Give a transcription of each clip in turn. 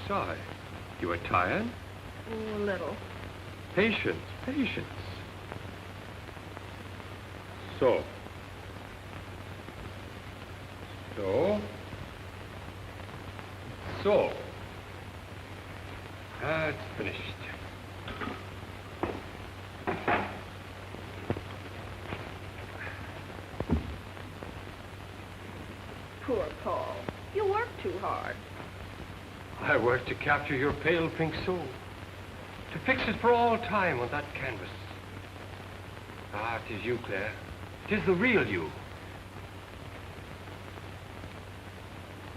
sigh. You are tired? A little. Patience, patience. So. That's finished. Poor Paul. You work too hard. I work to capture your pale pink soul. To fix it for all time on that canvas. Ah, 'tis you, Claire. 'Tis the real you.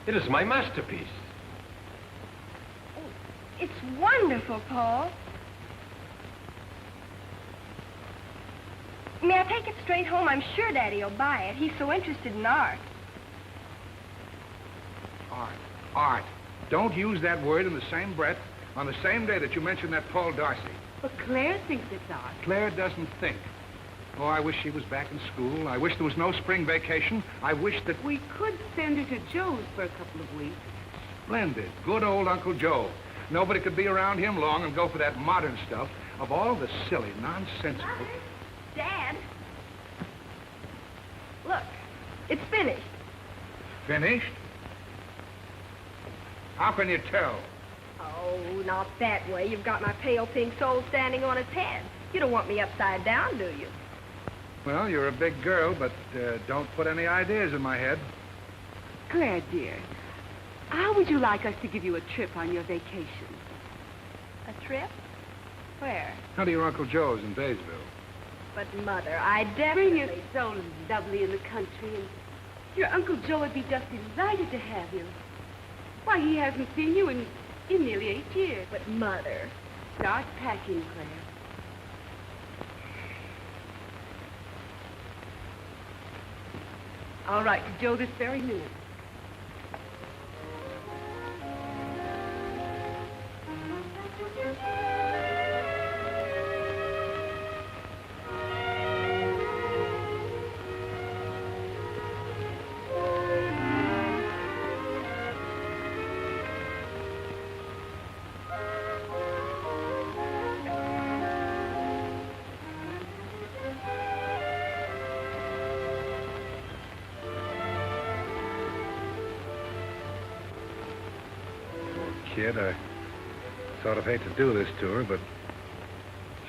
It is my masterpiece. It's wonderful, Paul. May I take it straight home? I'm sure Daddy will buy it. He's so interested in art. Art. Don't use that word in the same breath on the same day that you mention that Paul Darcy. But Claire thinks it's art. Claire doesn't think. Oh, I wish she was back in school. I wish there was no spring vacation. I wish that... We could send her to Joe's for a couple of weeks. Splendid. Good old Uncle Joe. Nobody could be around him long and go for that modern stuff of all the silly, nonsensical... Mother? Dad? Look, it's finished. Finished? How can you tell? Oh, not that way. You've got my pale pink soul standing on its head. You don't want me upside down, do you? Well, you're a big girl, but don't put any ideas in my head. Claire, dear, how would you like us to give you a trip on your vacation? A trip? Where? How to your Uncle Joe's in Baysville. But, Mother, I definitely... Spring is so lovely in the country, and your Uncle Joe would be just delighted to have you. Why, he hasn't seen you in nearly 8 years. But, Mother... Start packing, Claire. I'll write to Joe this very minute. Kid, I sort of hate to do this to her, but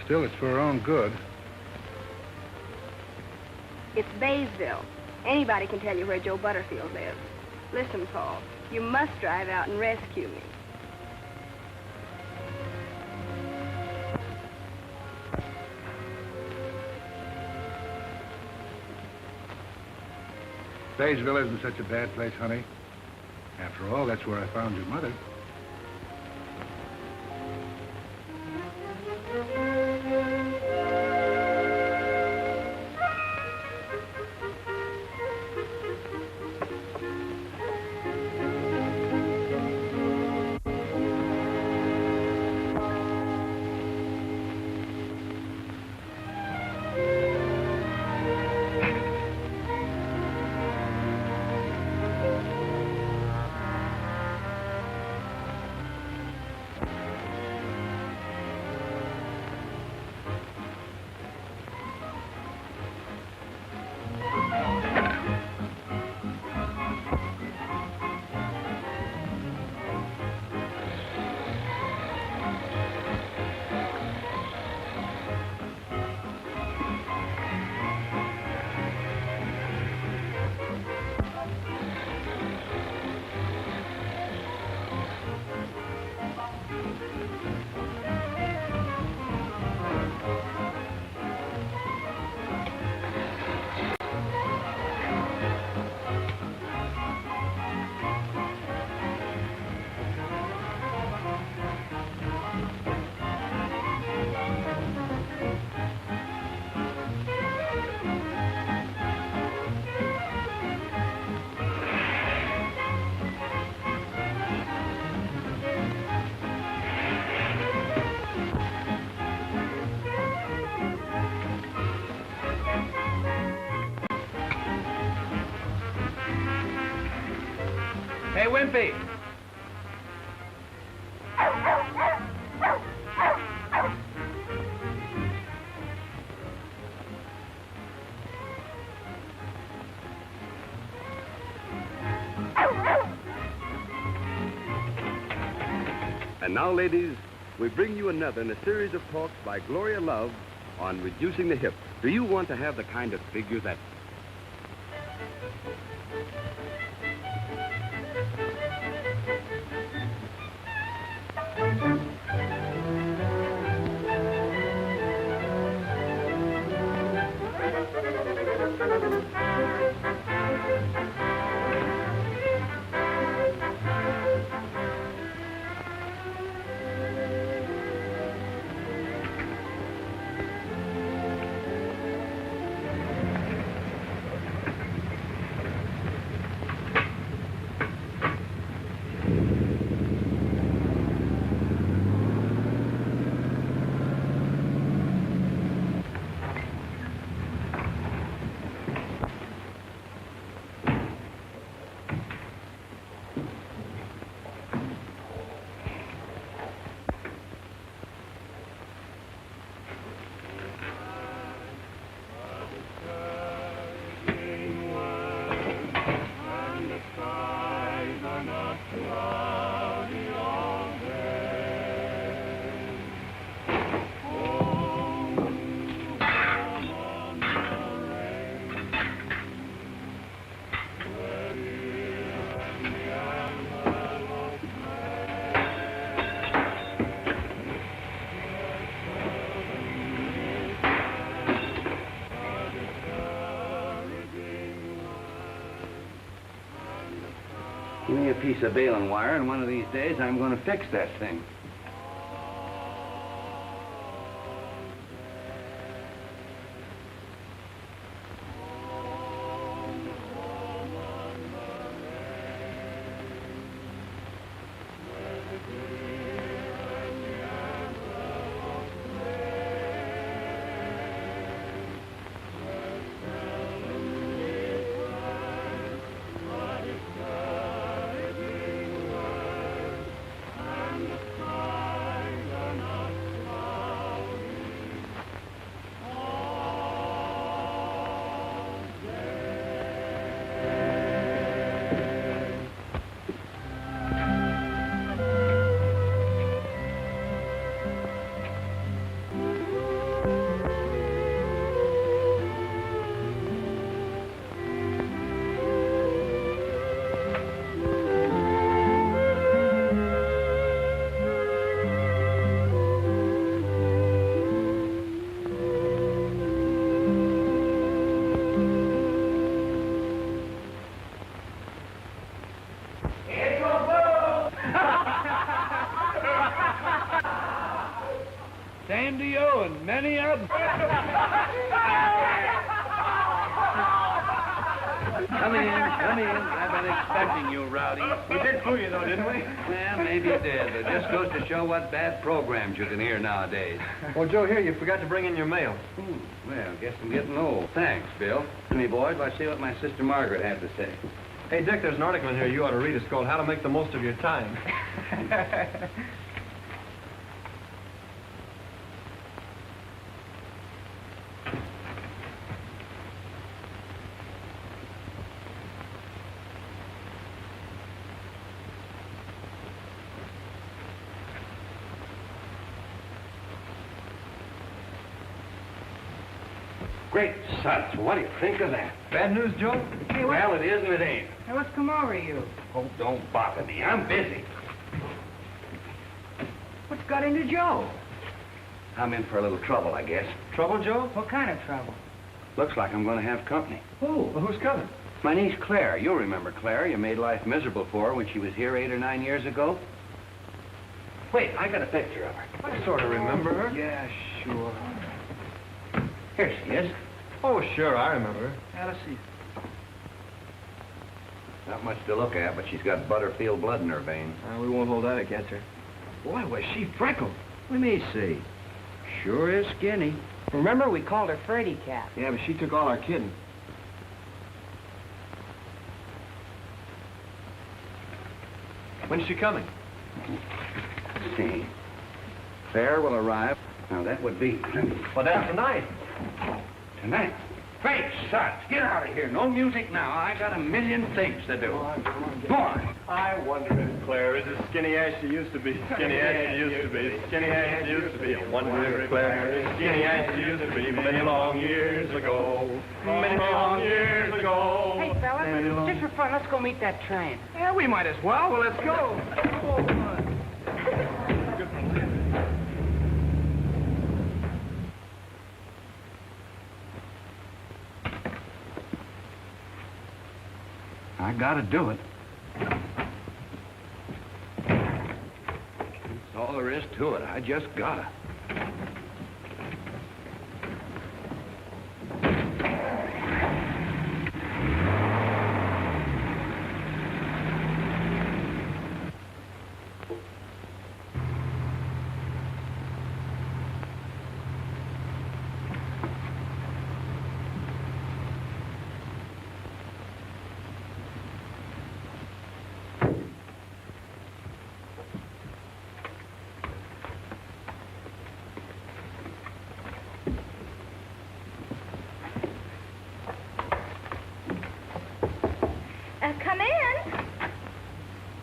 still, it's for her own good. It's Baysville. Anybody can tell you where Joe Butterfield lives. Listen, Paul, you must drive out and rescue me. Baysville isn't such a bad place, honey. After all, that's where I found your mother. Hey, Wimpy. And now, ladies, we bring you another in a series of talks by Gloria Love on reducing the hip. Do you want to have the kind of figure that... Give me a piece of baling wire, and one of these days I'm going to fix that thing. Same to you and many others. Come in. I've been expecting you, Rowdy. We did fool you, though, didn't we? Yeah, maybe you did, but it just goes to show what bad programs you can hear nowadays. Well, Joe, here, you forgot to bring in your mail. Well, guess I'm getting old. Thanks, Bill. Me, boys, let's see what my sister Margaret had to say. Hey, Dick, there's an article in here you ought to read. It's called How to Make the Most of Your Time. Great suds, what do you think of that? Bad news, Joe? Hey, Well, it is and it ain't. Hey, what's come over you? Oh, don't bother me. I'm busy. What's got into Joe? I'm in for a little trouble, I guess. Trouble, Joe? What kind of trouble? Looks like I'm going to have company. Oh, well, who's coming? My niece Claire. You'll remember Claire. You made life miserable for her when she was here 8 or 9 years ago. Wait, I got a picture of her. I sort of remember her. Yeah, sure. Here she is. Oh, sure, I remember her. Now, let's see. Not much to look at, but she's got Butterfield blood in her veins. We won't hold that against her. Boy, was she freckled. Let me see. Sure is skinny. Remember, we called her Fraidy Cat. Yeah, but she took all our kidding. When's she coming? Let's see. Claire will arrive. Now, that would be... Well, that's tonight. Tonight. Great suds, get out of here. No music now. I got a million things to do. Go on. I wonder if Claire is as skinny as she used to be. Skinny as she used to be. Skinny as she used to be. I wonder if Claire is skinny as she used to be many long years ago. Many long years ago. Hey, fellas, just for fun, let's go meet that train. Yeah, we might as well. Well, let's go. I gotta do it. That's all there is to it. I just gotta. Come in.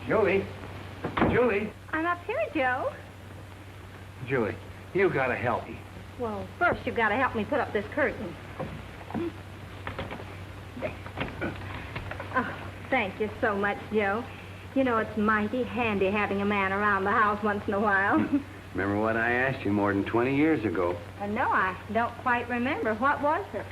Julie. Julie. I'm up here, Joe. Julie, you gotta help me. Well, first you've got to help me put up this curtain. Oh, thank you so much, Joe. You know, it's mighty handy having a man around the house once in a while. Remember what I asked you more than 20 years ago? No, I don't quite remember. What was it?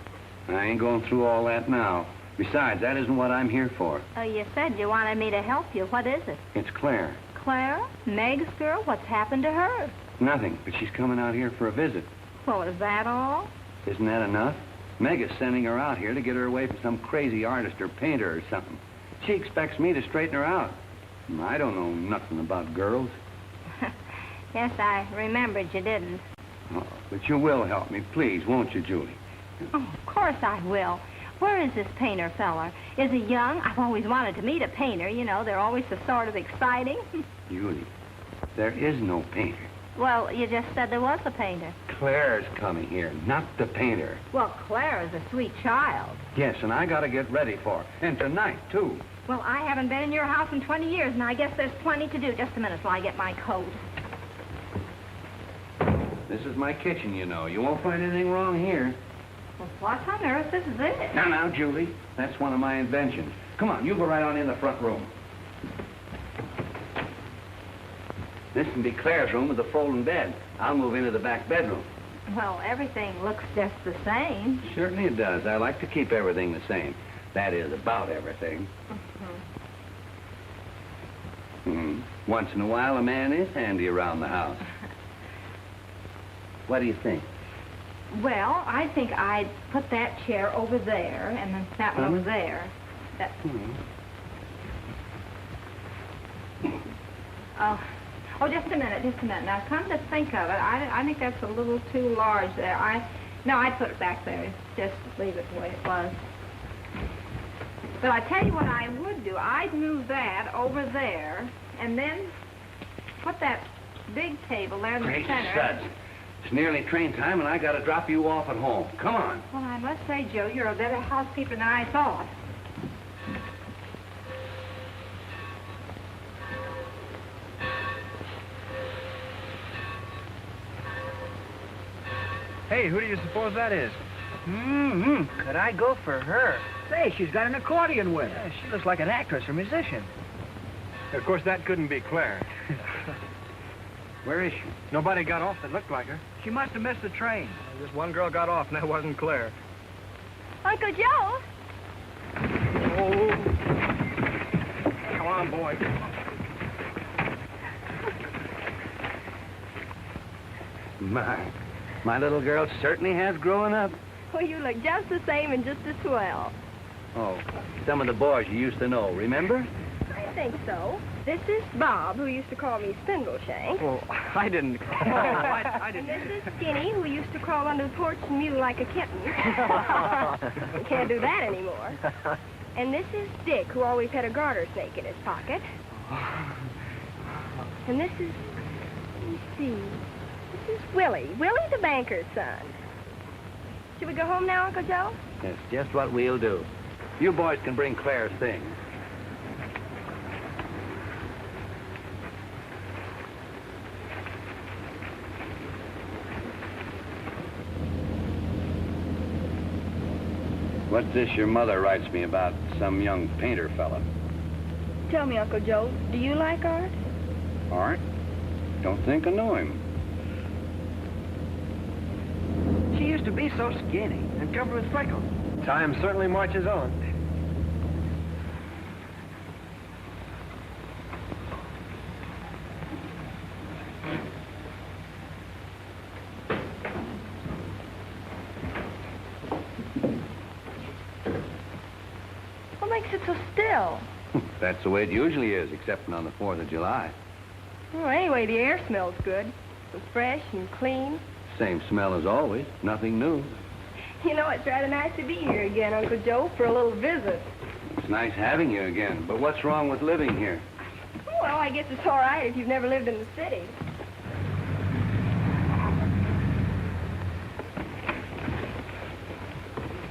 I ain't going through all that now. Besides, that isn't what I'm here for. Oh, you said you wanted me to help you. What is it? It's Claire. Clara? Meg's girl? What's happened to her? Nothing, but she's coming out here for a visit. Well, is that all? Isn't that enough? Meg is sending her out here to get her away from some crazy artist or painter or something. She expects me to straighten her out. I don't know nothing about girls. Yes, I remembered you didn't. Oh, but you will help me, please, won't you, Julie? Oh, of course I will. Where is this painter feller? Is he young? I've always wanted to meet a painter. You know, they're always so sort of exciting. Julie, there is no painter. Well, you just said there was a painter. Claire's coming here, not the painter. Well, Claire is a sweet child. Yes, and I gotta get ready for her. And tonight, too. Well, I haven't been in your house in 20 years, and I guess there's plenty to do. Just a minute till I get my coat. This is my kitchen, you know. You won't find anything wrong here. Well, what on earth is this? Now, Julie. That's one of my inventions. Come on, you go right on in the front room. This can be Claire's room with a folding bed. I'll move into the back bedroom. Well, everything looks just the same. Certainly it does. I like to keep everything the same. That is, about everything. Once in a while, a man is handy around the house. What do you think? Well, I think I'd put that chair over there, and then that one over there. That... Oh, just a minute. Now, come to think of it, I think that's a little too large there. No, I'd put it back there. Just leave it the way it was. But I tell you what I would do. I'd move that over there, and then put that big table there in the Great center. suds. It's nearly train time, and I got to drop you off at home. Come on. Well, I must say, Joe, you're a better housekeeper than I thought. Hey, who do you suppose that is? Could I go for her? Say, she's got an accordion with her. Yeah, she looks like an actress or musician. Of course, that couldn't be Claire. Where is she? Nobody got off that looked like her. She must have missed the train. Just one girl got off, and that wasn't Claire. Uncle Joe? Oh. Come on, boy. My little girl certainly has grown up. Well, you look just the same and just as swell. Oh, some of the boys you used to know, remember? I think so. This is Bob, who used to call me Spindleshank. Well, I didn't. Oh, I didn't. And this is Skinny, who used to crawl under the porch and mew like a kitten. Can't do that anymore. And this is Dick, who always had a garter snake in his pocket. And this is, let me see, this is Willie the banker's son. Should we go home now, Uncle Joe? That's just what we'll do. You boys can bring Claire's things. What's this your mother writes me about some young painter fella? Tell me, Uncle Joe, do you like art? Art? Don't think I know him. She used to be so skinny and covered with freckles. Time certainly marches on. What makes it so still? That's the way it usually is, except on the 4th of July. Well, anyway, the air smells good. So fresh and clean. Same smell as always, nothing new. You know, it's rather nice to be here again, Uncle Joe, for a little visit. It's nice having you again, but what's wrong with living here? Well, I guess it's all right if you've never lived in the city.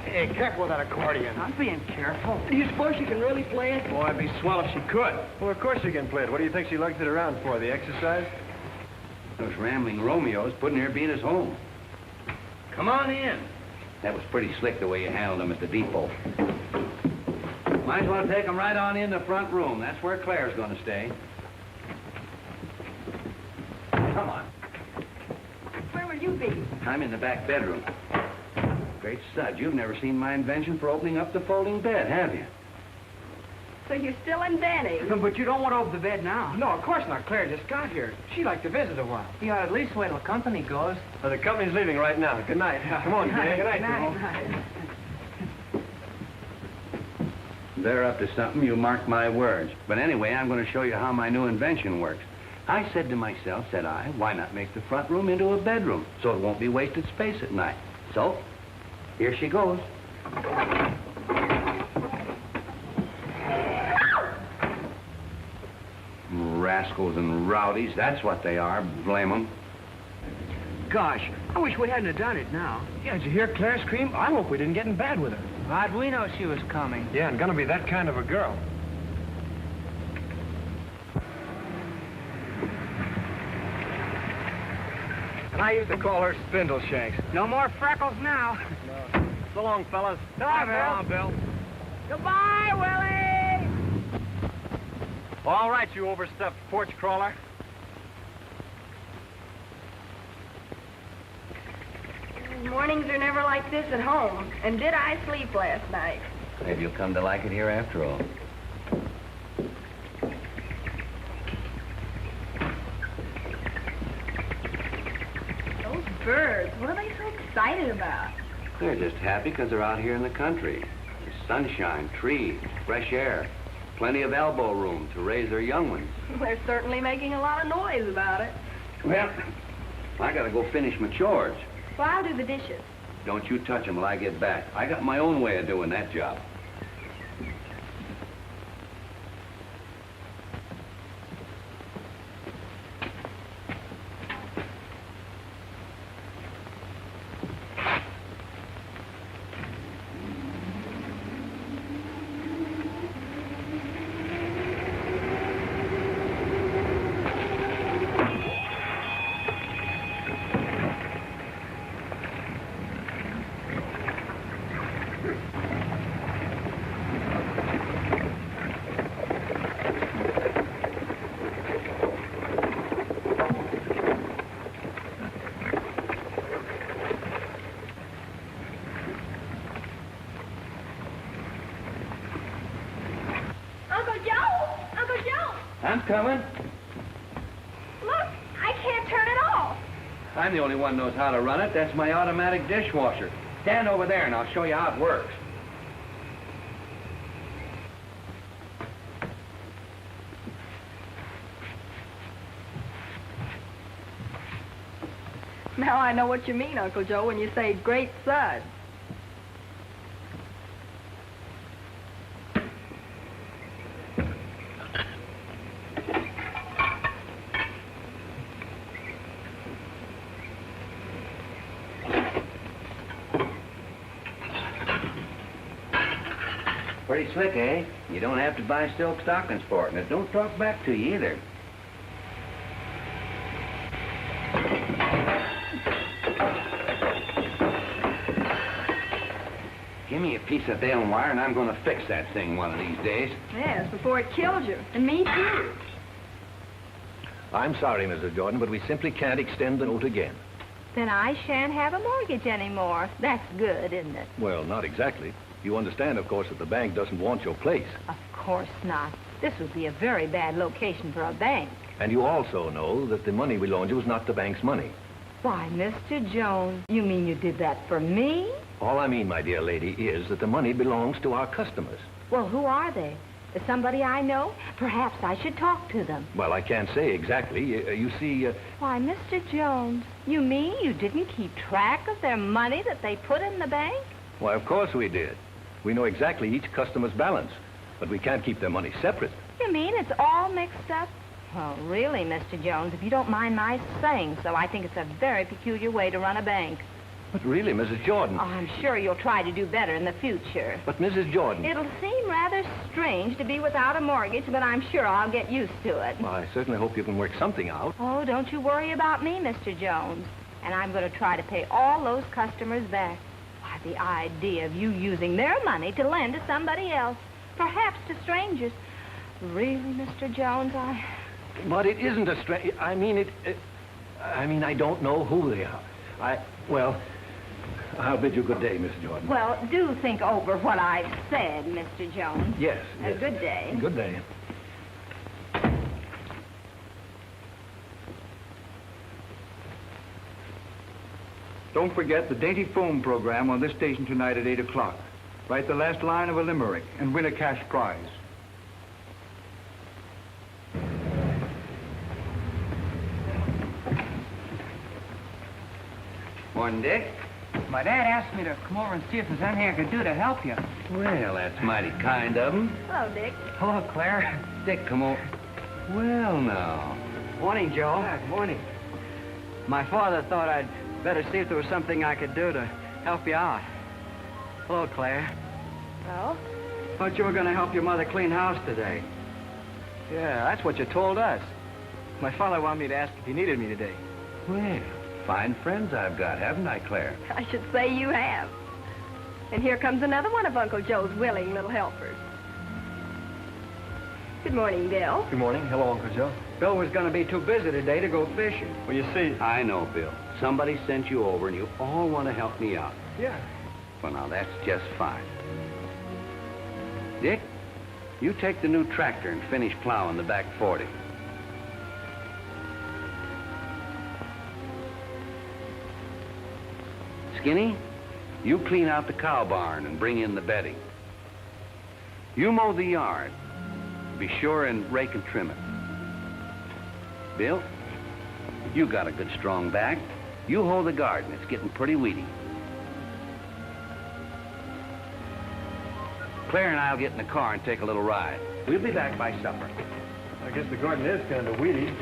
Hey, careful with that accordion. I'm being careful. Do you suppose she can really play it? Boy, it'd be swell if she could. Well, of course she can play it. What do you think she lugged it around for, the exercise? Those rambling Romeos putting her beat us home. Come on in. That was pretty slick the way you handled them at the depot. Might as well take them right on in the front room. That's where Claire's going to stay. Come on. Where will you be? I'm in the back bedroom. Great stud, you've never seen my invention for opening up the folding bed, have you? So you're still inventing? But you don't want to open the bed now. No, of course not. Claire just got here. She'd like to visit a while. You ought to at least wait till company goes. Well, the company's leaving right now. Good night. Come on, Jay. Good night. They're up to something, you mark my words. But anyway, I'm going to show you how my new invention works. I said to myself, said I, why not make the front room into a bedroom so it won't be wasted space at night? So, here she goes. Rascals and rowdies, that's what they are, blame them. Gosh, I wish we hadn't have done it now. Yeah, did you hear Claire scream? I hope we didn't get in bad with her. How'd we know she was coming? Yeah, and gonna be that kind of a girl. And I used to call her Spindle Shanks. No more freckles now. So long, fellas. Bye, Bill. Goodbye, Willie! All right, you overstuffed porch crawler. Mornings are never like this at home. And did I sleep last night? Maybe you'll come to like it here after all. Those birds, what are they so excited about? They're just happy because they're out here in the country. There's sunshine, trees, fresh air, plenty of elbow room to raise their young ones. They're certainly making a lot of noise about it. Well, I gotta go finish my chores. Well, I'll do the dishes. Don't you touch them till I get back. I got my own way of doing that job. I'm coming. Look, I can't turn it off. I'm the only one knows how to run it. That's my automatic dishwasher. Stand over there and I'll show you how it works. Now I know what you mean, Uncle Joe, when you say great suds. Pretty slick, eh? You don't have to buy silk stockings for it, and it don't talk back to you either. Give me a piece of bale and wire, and I'm going to fix that thing one of these days. Yes, before it kills you. And me, too. I'm sorry, Mrs. Jordan, but we simply can't extend the note again. Then I shan't have a mortgage anymore. That's good, isn't it? Well, not exactly. You understand, of course, that the bank doesn't want your place. Of course not. This would be a very bad location for a bank. And you also know that the money we loaned you was not the bank's money. Why, Mr. Jones, you mean you did that for me? All I mean, my dear lady, is that the money belongs to our customers. Well, who are they? Is somebody I know? Perhaps I should talk to them. Well, I can't say exactly. You see... Why, Mr. Jones, you mean you didn't keep track of their money that they put in the bank? Why, of course we did. We know exactly each customer's balance, but we can't keep their money separate. You mean it's all mixed up? Well, really, Mr. Jones, if you don't mind my saying so, I think it's a very peculiar way to run a bank. But really, Mrs. Jordan... Oh, I'm sure you'll try to do better in the future. But, Mrs. Jordan... It'll seem rather strange to be without a mortgage, but I'm sure I'll get used to it. Well, I certainly hope you can work something out. Oh, don't you worry about me, Mr. Jones. And I'm going to try to pay all those customers back. Why, the idea of you using their money to lend to somebody else, perhaps to strangers. Really, Mr. Jones, But it isn't a strange... I mean, I don't know who they are. Well, I'll bid you good day, Mr. Jordan. Well, do think over what I've said, Mr. Jones. Yes. Good day. Good day. Don't forget the dainty foam program on this station tonight at 8 o'clock. Write the last line of a limerick and win a cash prize. Morning, Dick. My dad asked me to come over and see if there's anything I could do to help you. Well, that's mighty kind of him. Hello, Dick. Hello, Claire. Dick, come over. Well, now. Morning, Joe. Good morning. My father thought I'd better see if there was something I could do to help you out. Hello, Claire. Well? Thought you were going to help your mother clean house today. Yeah, that's what you told us. My father wanted me to ask if you needed me today. Well, fine friends I've got, haven't I, Claire? I should say you have. And here comes another one of Uncle Joe's willing little helpers. Good morning, Bill. Good morning. Hello, Uncle Joe. Bill was going to be too busy today to go fishing. Well, you see... I know, Bill. Somebody sent you over, and you all want to help me out. Yeah. Well, now, that's just fine. Dick, you take the new tractor and finish plowing the back 40. Skinny, you clean out the cow barn and bring in the bedding. You mow the yard. Be sure and rake and trim it. Bill, you got a good strong back. You hoe the garden. It's getting pretty weedy. Claire and I'll get in the car and take a little ride. We'll be back by supper. I guess the garden is kind of weedy.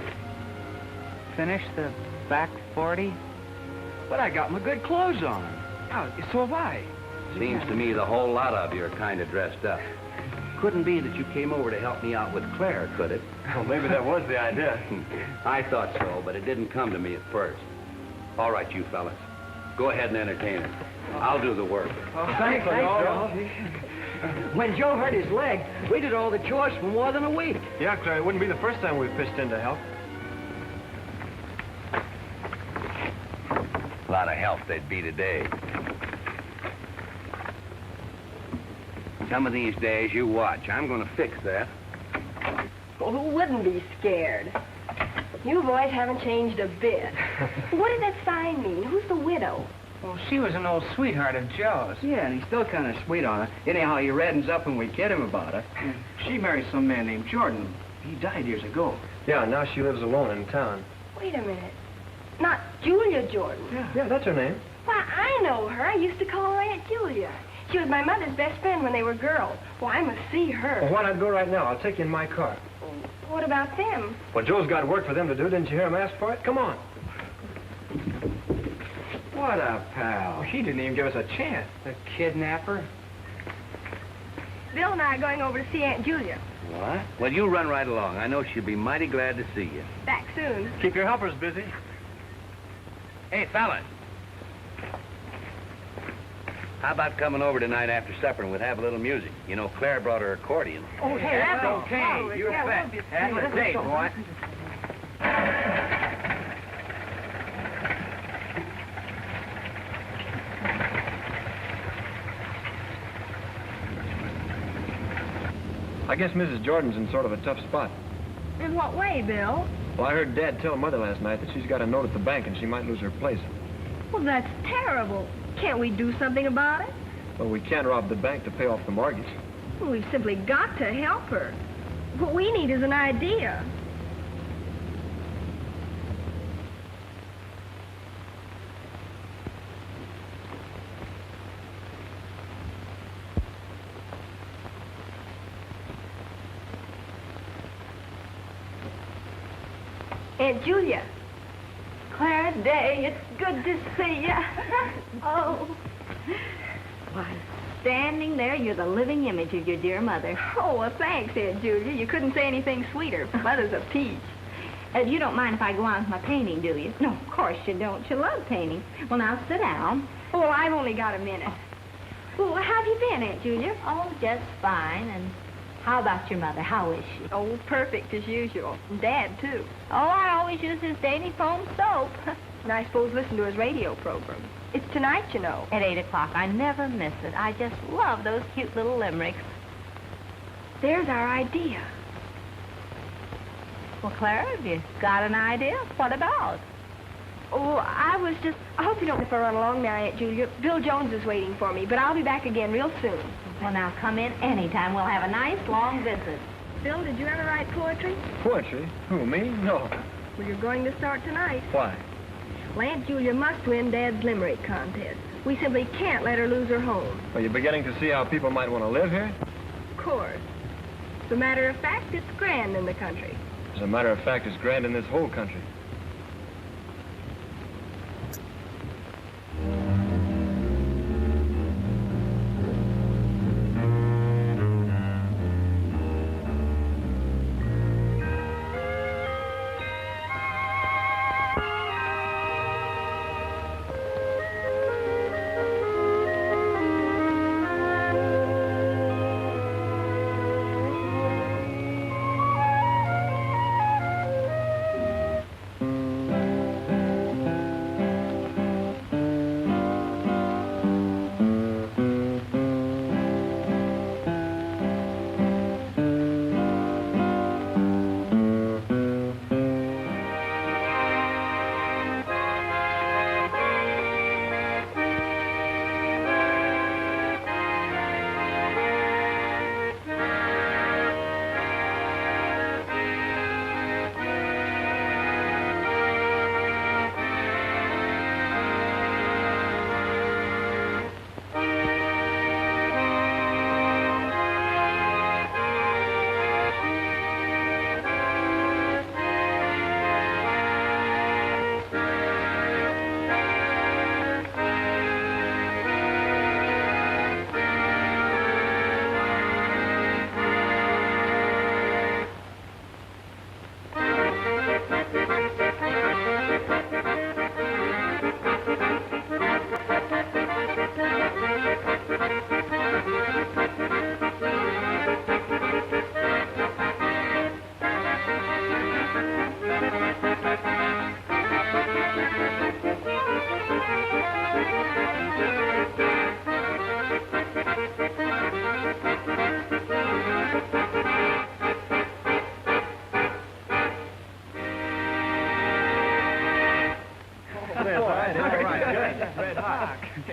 Finish the back 40? But I got my good clothes on. Oh, so have I. Seems to me the whole lot of you are kind of dressed up. Couldn't be that you came over to help me out with Claire, could it? Well, maybe that was the idea. I thought so, but it didn't come to me at first. All right, you fellas. Go ahead and entertain her. I'll do the work. Oh, thanks, Joe. When Joe hurt his leg, we did all the chores for more than a week. Yeah, Claire, it wouldn't be the first time we've pitched in to help. A lot of help they'd be today. Some of these days, you watch. I'm going to fix that. Well, who wouldn't be scared? You boys haven't changed a bit. What did that sign mean? Who's the widow? Well, she was an old sweetheart of Joe's. Yeah, and he's still kind of sweet on her. Anyhow, he reddens up when we kid him about her. She married some man named Jordan. He died years ago. Yeah, now she lives alone in town. Wait a minute. Not Julia Jordan. Yeah, that's her name. Why, I know her. I used to call her Aunt Julia. She was my mother's best friend when they were girls. Well, I must see her. Well, why not go right now? I'll take you in my car. What about them? Well, Joe's got work for them to do. Didn't you hear him ask for it? Come on. What a pal. He didn't even give us a chance. The kidnapper? Bill and I are going over to see Aunt Julia. What? Well, you run right along. I know she'll be mighty glad to see you. Back soon. Keep your helpers busy. Hey, fellas. How about coming over tonight after supper and we'll have a little music? You know, Claire brought her accordion. Oh, hey, that's okay. You bet. Have a date, boy. I guess Mrs. Jordan's in sort of a tough spot. In what way, Bill? Well, I heard Dad tell Mother last night that she's got a note at the bank and she might lose her place. Well, that's terrible. Can't we do something about it? Well, we can't rob the bank to pay off the mortgage. Well, we've simply got to help her. What we need is an idea. Aunt Julia. Clara Day, it's good to see you. Oh. Why, standing there, you're the living image of your dear mother. Oh, well, thanks, Aunt Julia. You couldn't say anything sweeter. Mother's a peach. You don't mind if I go on with my painting, do you? No, of course you don't. You love painting. Well, now sit down. Oh, well, I've only got a minute. Well, how have you been, Aunt Julia? Oh, just fine. And how about your mother? How is she? Oh, perfect as usual. And Dad, too. Oh, I always use his dainty foam soap. And I suppose listen to his radio program. It's tonight, you know. At 8 o'clock. I never miss it. I just love those cute little limericks. There's our idea. Well, Clara, have you got an idea? What about? Oh, I hope you don't if I run along now, Aunt Julia. Bill Jones is waiting for me, but I'll be back again real soon. Well, now, come in anytime. We'll have a nice, long visit. Bill, did you ever write poetry? Poetry? Who, me? No. Well, you're going to start tonight. Why? Well, Aunt Julia must win Dad's limerick contest. We simply can't let her lose her home. Are you beginning to see how people might want to live here? Of course. As a matter of fact, it's grand in the country. As a matter of fact, it's grand in this whole country.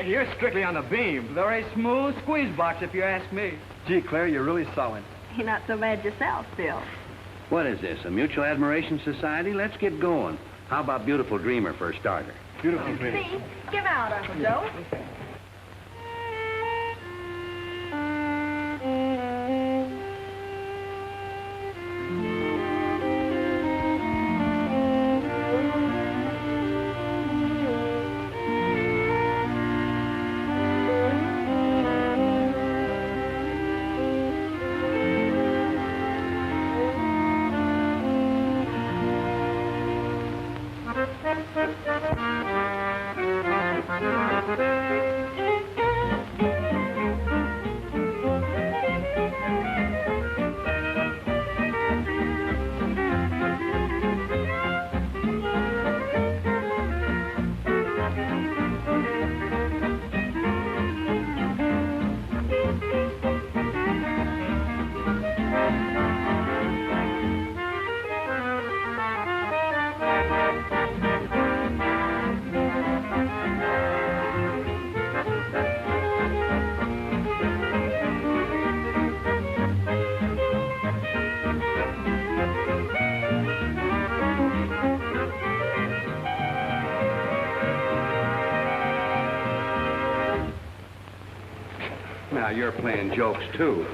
You're strictly on the beam. Very smooth squeeze box, if you ask me. Gee, Claire, you're really solid. You're not so bad yourself, Bill. What is this, a mutual admiration society? Let's get going. How about Beautiful Dreamer for a starter? Beautiful dreamer. See? Give out, Uncle Joe. Now, you're playing jokes, too.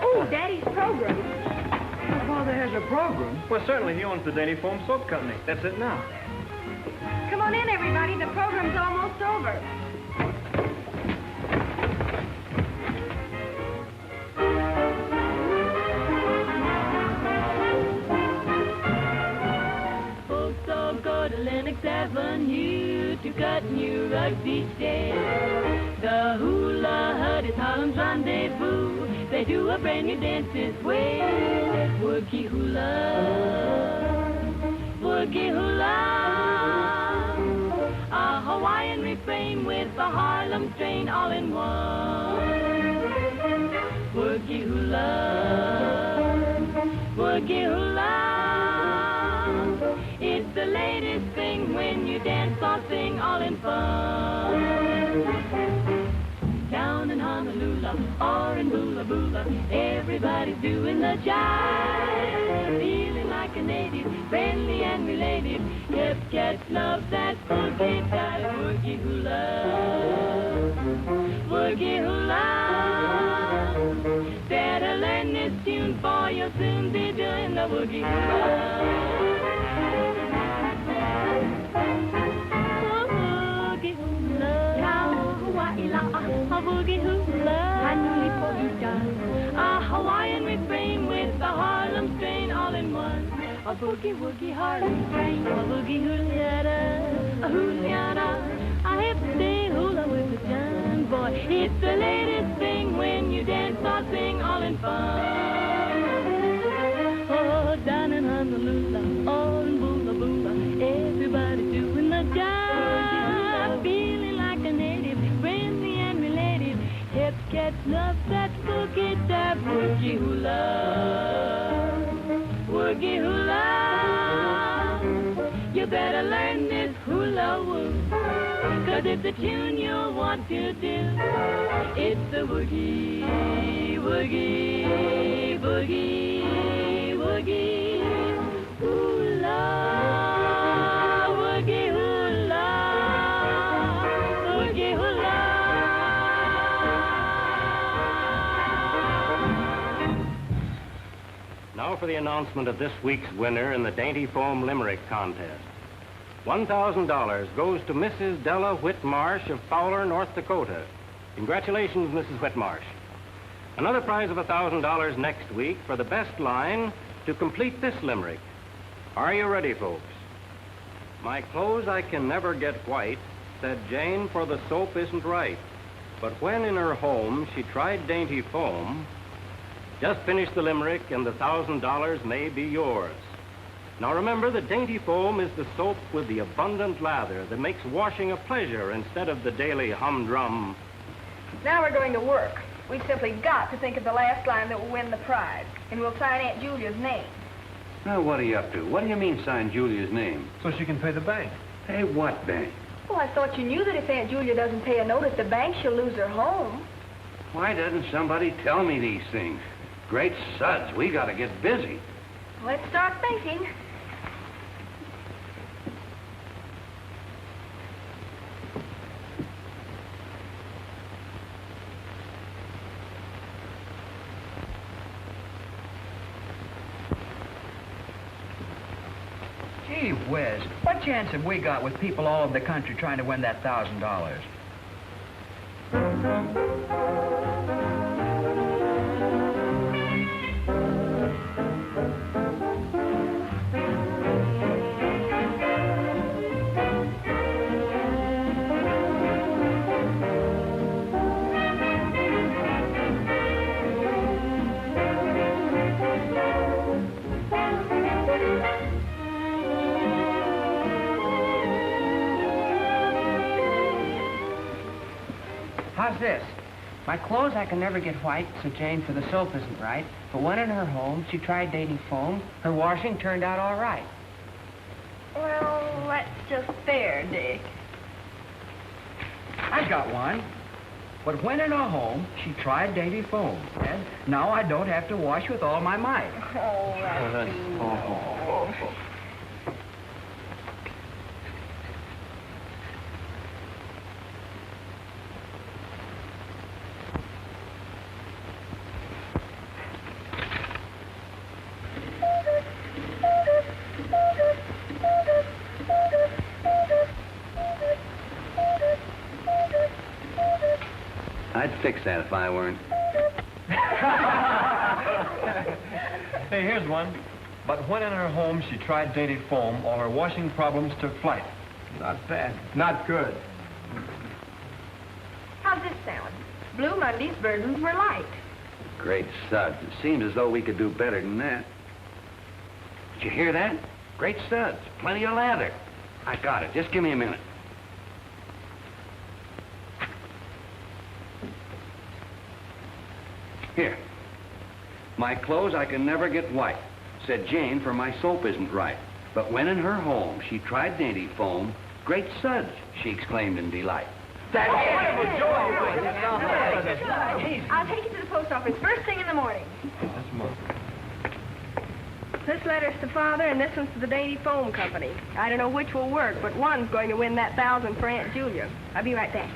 Oh, Daddy's program. My father has a program. Well, certainly he owns the Dainty Foam Soap Company. That's it now. Come on in, everybody. The program's almost over. Folks all go to Lenox Avenue to cut new rugs each day. The hula hut is Harlem's rendezvous. They do a brand new dance this way. Woogie hula, woogie hula. A Hawaiian refrain with a Harlem strain all in one. Woogie hula, woogie hula. It's the latest thing when you dance or sing all in fun. Down in Honolulu or in Bula Bula, everybody's doing the jive. Feeling like a native, friendly and related. Hip cats love that boogie type. Woogie hula, woogie hula. Better learn this tune for you'll soon be doing the woogie hula. A boogie hula, a Hawaiian refrain with a Harlem strain all in one. A boogie woogie Harlem strain, a boogie hula, a hula, a hip day hula with a John boy. It's the latest thing when you dance or sing all in fun. Oh, down in Honolulu, all in Bula Bula, everybody's doing the jive, feeling like a native, friendly and related. Hip cats love that boogie type. Woogie hula, woogie hula. You better learn this hula woo, 'cause it's a tune you'll want to do. It's the woogie, woogie, boogie, woogie hula, woogie hula, woogie hula. Now for the announcement of this week's winner in the Dainty Foam Limerick Contest. $1,000 goes to Mrs. Della Whitmarsh of Fowler, North Dakota. Congratulations, Mrs. Whitmarsh. Another prize of $1,000 next week for the best line to complete this limerick. Are you ready, folks? My clothes I can never get white, said Jane, for the soap isn't right. But when in her home she tried dainty foam, just finish the limerick and the $1,000 may be yours. Now remember that Dainty Foam is the soap with the abundant lather that makes washing a pleasure instead of the daily humdrum. Now we're going to work. We've simply got to think of the last line that will win the prize, and we'll sign Aunt Julia's name. Now, what are you up to? What do you mean, sign Julia's name? So she can pay the bank. Hey, what bank? Well, I thought you knew that if Aunt Julia doesn't pay a note at the bank, she'll lose her home. Why doesn't somebody tell me these things? Great suds, we gotta get busy. Let's start thinking. Gee whiz, what chance have we got with people all over the country trying to win that $1,000? How's this? My clothes I can never get white, so Jane, for the soap isn't right. But when in her home, she tried dainty foam. Her washing turned out all right. Well, that's just fair, Dick. I've got one. But when in her home, she tried dainty foam. And now I don't have to wash with all my might. Oh, that's fix that if I weren't. Hey, here's one. But when in her home she tried dainty foam, all her washing problems took flight. Not bad. Not good. How's this sound? Blue Monday's burdens were light. Great suds. It seems as though we could do better than that. Did you hear that? Great suds. Plenty of lather. I got it. Just give me a minute. Here. My clothes I can never get white. Said Jane, for my soap isn't right. But when in her home she tried dainty foam, great suds, she exclaimed in delight. That's wonderful joy. I'll take it to the post office first thing in the morning. This letter's to Father, and this one's to the Dainty Foam Company. I don't know which will work, but one's going to win that $1,000 for Aunt Julia. I'll be right back.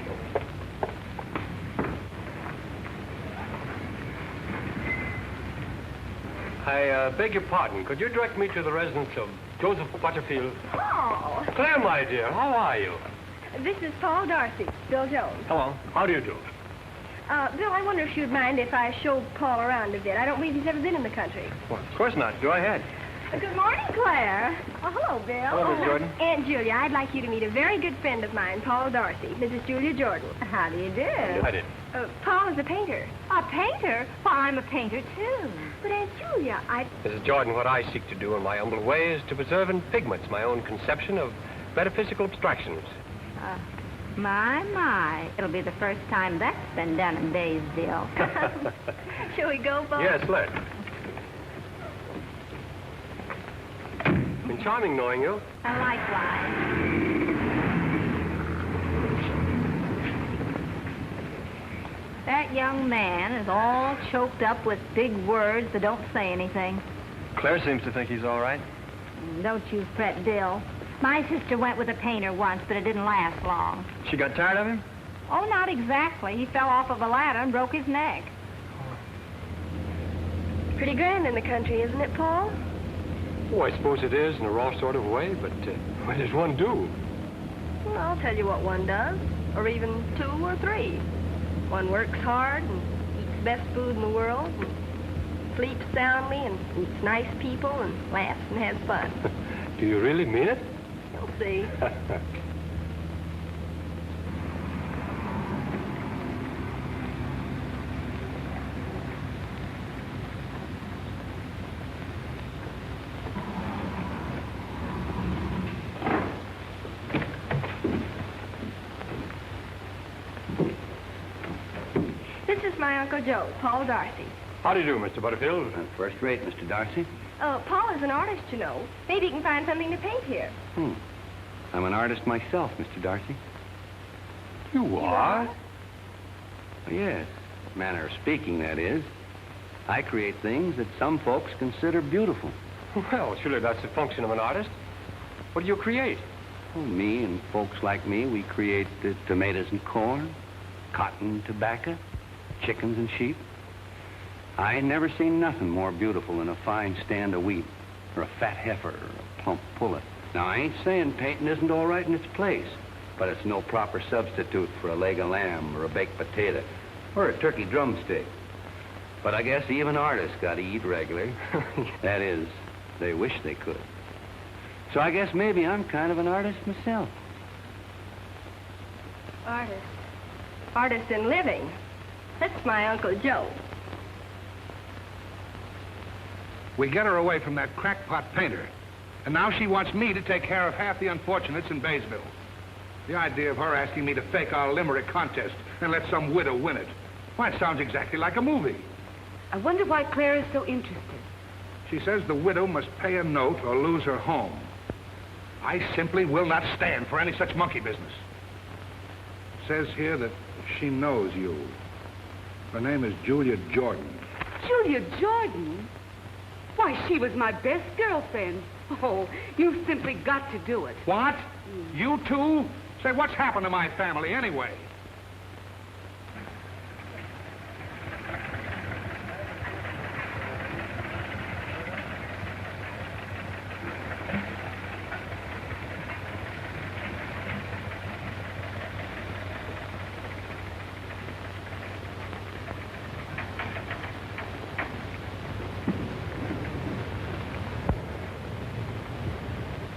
I beg your pardon. Could you direct me to the residence of Joseph Butterfield? Oh. Claire, my dear, how are you? This is Paul Darcy, Bill Jones. Hello. How do you do? Bill, I wonder if you'd mind if I showed Paul around a bit. I don't believe he's ever been in the country. Well, of course not. Go ahead. Good morning, Claire. Oh, hello, Bill. Hello, Miss Jordan. Aunt Julia, I'd like you to meet a very good friend of mine, Paul Darcy, Mrs. Julia Jordan. How do you do? I did. Paul is a painter. A painter? Well, I'm a painter, too. But, Aunt Julia, Mrs. Jordan, what I seek to do in my humble way is to preserve in pigments my own conception of metaphysical abstractions. My. It'll be the first time that's been done in Daysville. Shall we go, Paul? Yes, let's. Been charming knowing you. Likewise. That young man is all choked up with big words that don't say anything. Claire seems to think he's all right. Don't you fret, Bill. My sister went with a painter once, but it didn't last long. She got tired of him? Oh, not exactly. He fell off of a ladder and broke his neck. Pretty grand in the country, isn't it, Paul? Oh, I suppose it is in a raw sort of way, but what does one do? Well, I'll tell you what one does, or even 2 or 3. One works hard and eats best food in the world, and sleeps soundly and meets nice people and laughs and has fun. Do you really mean it? You'll see. This is my Uncle Joe, Paul Darcy. How do you do, Mr. Butterfield? First rate, Mr. Darcy. Paul is an artist, you know. Maybe he can find something to paint here. I'm an artist myself, Mr. Darcy. You are? Yes, manner of speaking, that is. I create things that some folks consider beautiful. Well, surely that's the function of an artist. What do you create? Oh, me and folks like me, we create tomatoes and corn, cotton and tobacco, chickens and sheep. I ain't never seen nothing more beautiful than a fine stand of wheat, or a fat heifer, or a plump pullet. Now, I ain't saying painting isn't all right in its place, but it's no proper substitute for a leg of lamb, or a baked potato, or a turkey drumstick. But I guess even artists got to eat regular. That is, they wish they could. So I guess maybe I'm kind of an artist myself. Artist. Artist in living. That's my Uncle Joe. We get her away from that crackpot painter. And now she wants me to take care of half the unfortunates in Baysville. The idea of her asking me to fake our limerick contest and let some widow win it. Why, it sounds exactly like a movie. I wonder why Claire is so interested. She says the widow must pay a note or lose her home. I simply will not stand for any such monkey business. It says here that she knows you. Her name is Julia Jordan. Julia Jordan? Why, she was my best girlfriend. Oh, you've simply got to do it. What? You too? Say, what's happened to my family anyway?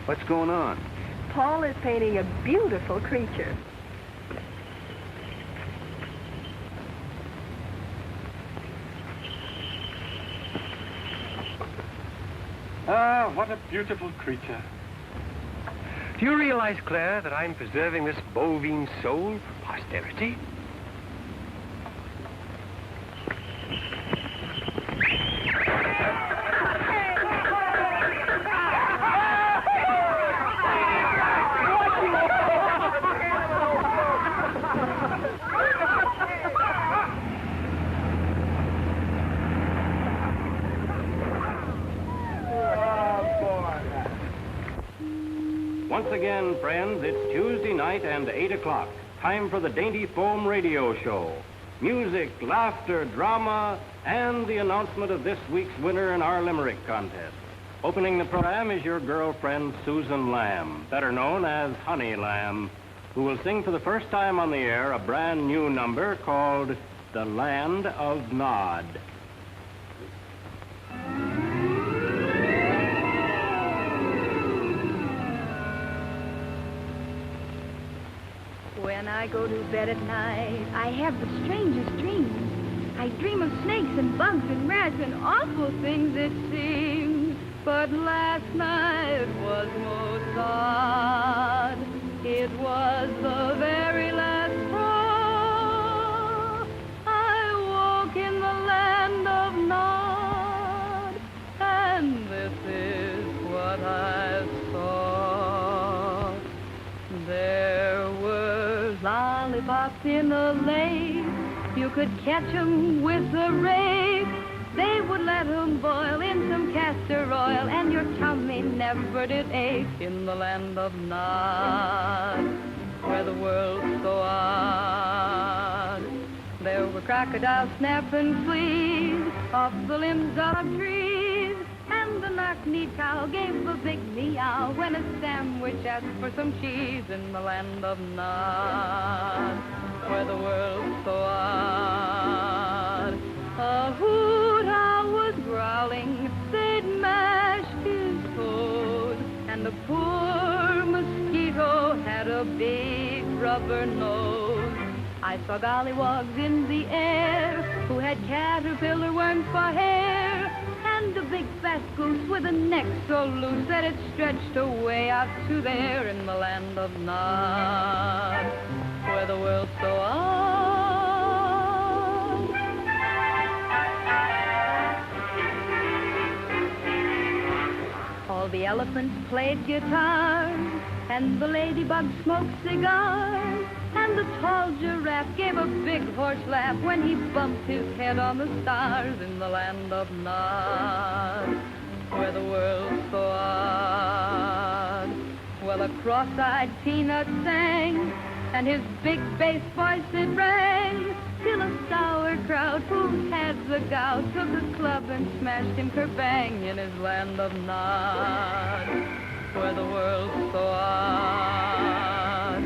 What's going on? Paul is painting a beautiful creature. Ah, what a beautiful creature. Do you realize, Claire, that I'm preserving this bovine soul for posterity? Once again, friends, it's Tuesday night and 8 o'clock. Time for the Dainty Foam Radio Show. Music, laughter, drama, and the announcement of this week's winner in our Limerick contest. Opening the program is your girlfriend, Susan Lamb, better known as Honey Lamb, who will sing for the first time on the air a brand new number called The Land of Nod. When I go to bed at night, I have the strangest dreams. I dream of snakes and bugs and rats and awful things it seems. But last night was most odd. It was the very last straw. I woke in the land of Nod, and this is what I saw. There were lollipops in a lake. You could catch 'em with a rake. They would let 'em boil in some castor oil, and your tummy never did ache in the land of Nod, where the world's so odd. There were crocodiles snapping fleas off the limbs of trees, and the knock-kneed cow gave a big meow when a sandwich asked for some cheese in the land of Nod, where the world's so odd. A hoot owl was growling, they'd mashed his toes, and the poor mosquito had a big rubber nose. I saw gollywogs in the air who had caterpillar worms for hair, and a big fat goose with a neck so loose that it stretched away out to there in the land of Nod, where the world's so odd. All the elephants played guitars, and the ladybug smoked cigars, and the tall giraffe gave a big horse laugh when he bumped his head on the stars in the land of Nod, where the world's so odd. Well, a cross-eyed peanut sang, and his big bass voice it rang, till a sauerkraut who had the gout took a club and smashed him kerbang in his land of Nod, where the world's so odd.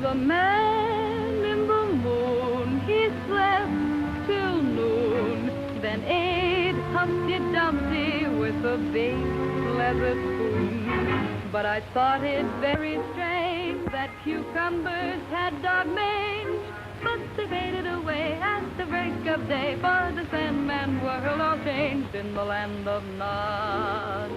The man in the moon, he slept till noon, then ate Humpty Dumpty with a big leather spoon. But I thought it very strange that cucumbers had dog mange, but they faded away at the break of day, for the Sandman world all changed in the land of Nod.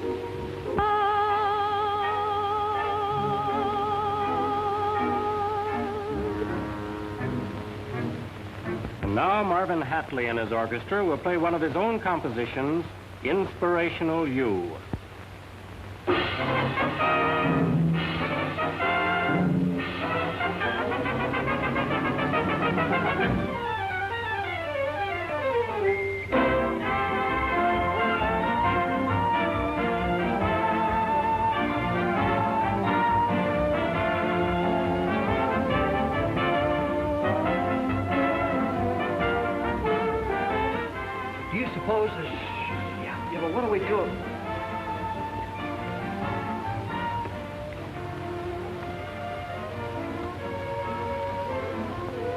And now Marvin Hatley and his orchestra will play one of his own compositions, Inspirational You. Do you suppose this... Yeah, but what do we do?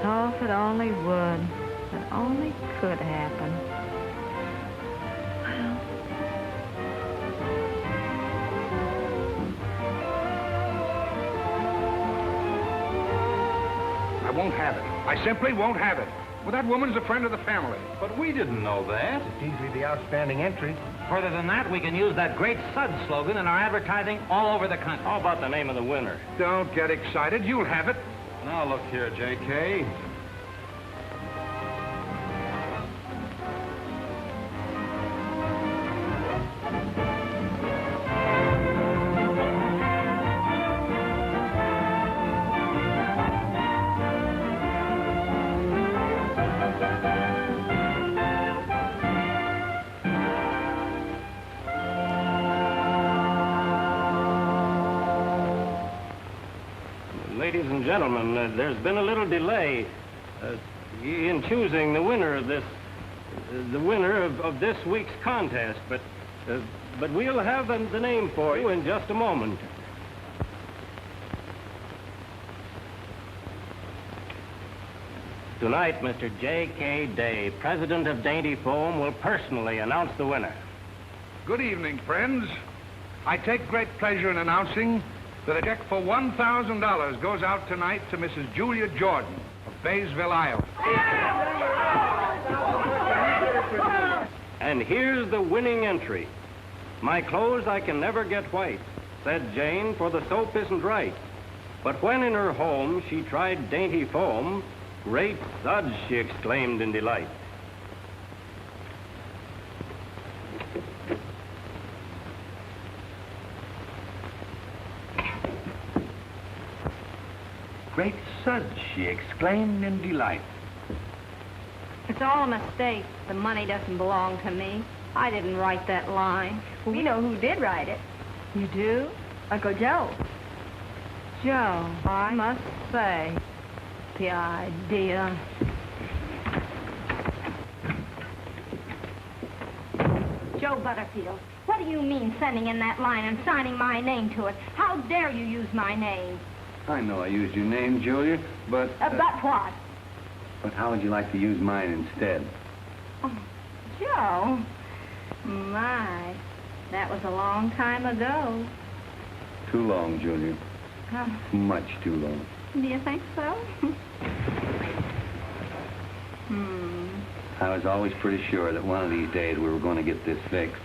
Oh, if it only would. If it only could happen. Well. I simply won't have it. Well, that woman's a friend of the family. But we didn't know that. It's easily the outstanding entry. Further than that, we can use that great SUD slogan in our advertising all over the country. How about the name of the winner? Don't get excited. You'll have it. Now, look here, J.K. Ladies and gentlemen, there's been a little delay in choosing the winner of this week's contest, but we'll have the name for you in just a moment. Tonight, Mr. J.K. Day, president of Dainty Foam, will personally announce the winner. Good evening, friends. I take great pleasure in announcing that a check for $1,000 goes out tonight to Mrs. Julia Jordan of Baysville, Iowa. And here's the winning entry. My clothes I can never get white, said Jane, for the soap isn't right. But when in her home she tried Dainty Foam, great suds, she exclaimed in delight. Great suds, she exclaimed in delight. It's all a mistake. The money doesn't belong to me. I didn't write that line. Well, we know who did write it. You do? Uncle Joe. Joe, I must say, the idea. Joe Butterfield, what do you mean sending in that line and signing my name to it? How dare you use my name? I know I used your name, Julia, but... But what? But how would you like to use mine instead? Oh, Joe. My, that was a long time ago. Too long, Julia. Oh, Much too long. do you think so? I was always pretty sure that one of these days we were going to get this fixed.